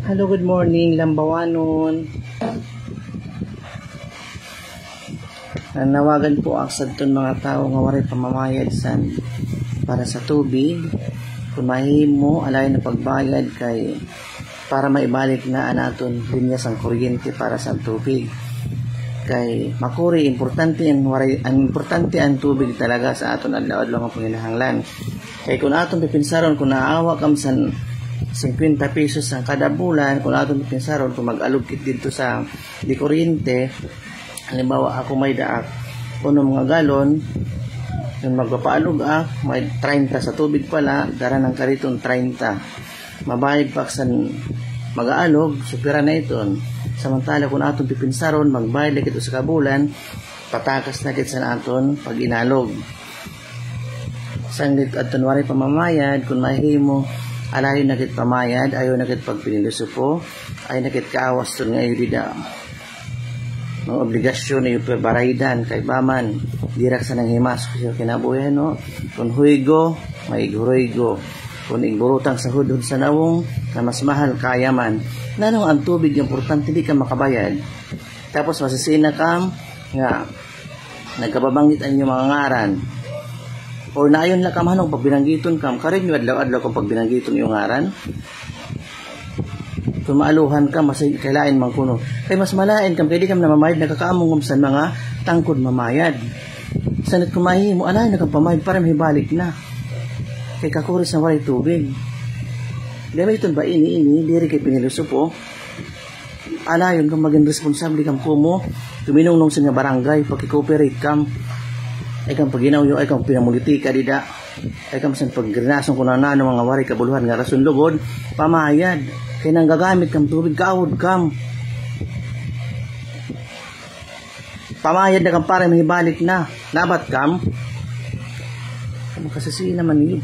Hello, good morning, Lambawanon. Nawagan po ang sadton mga tao nga waray pamamayad para sa tubig. Kung mahimo alay na pagbayad kay para maibalik na anaton linya sang kuryente para sa tubig. Kay makuri importante ang importante ang tubig talaga sa aton adlaw-adlaw nga panginahanglan. Kay kung aton pipinsaron kung naawa kam san 50 pesos ang kada bulan, kung aton pipinsaron kung mag-alugkit dito sa di kuryente, halimbawa ako may daak puno mga galon, yung magpapaalog may 30 sa tubig pala, dara ng kariton 30. Mabayad pa sa mag-aalog, supira na iton. Samantala kung aton pipinsaron, magbayad na ito sa kabulan, patakas na kit sa aton pag inalog. Sang dito aton waray pamamayad, kung mahimo, alayo na kit pamayad, ayaw na kit pagpinilusupo, ay na kit kaawas ton nga ibida. No, obligasyon na yung baraydan kay baman dirak sa nang himas kasi kinabuhi no kung huigo may iguruygo kung igburutang sa hudod sa nawong na mas mahal kaya man nanong ang tubig importante di ka makabayad tapos masisina kam nga nagkababanggit ang inyong mga ngaran o naayon lang kam hanong pagbinanggiton kam karin yung adlaw-adlaw kung pagbinanggiton yung ngaran kung maaluhan ka, mas kailain mang kuno. Kaya mas malain kam, kaya di kam namamayad, nakakaamong sa mga tangkod mamayad. Sanat kumahi mo, alay na kang pamayad para may balik na. Kaya kakuris na walay tubig. Dahil ito ba ini, diri kay pinilusupo. Alayon kang maging responsable kam kumo, tuminong sa nga barangay, pagkikooperate kam. Ay kang paginaw yung, ay kang pinamulitika dida. Ay kang masan paggrinason kung na mga waray kabuluhan nga rason lugod, pamayad. Kaya nang gagamit kang tubig, kaawod kam. Pamayad na kang para may balik na. Labat kam. Kasi naman yun.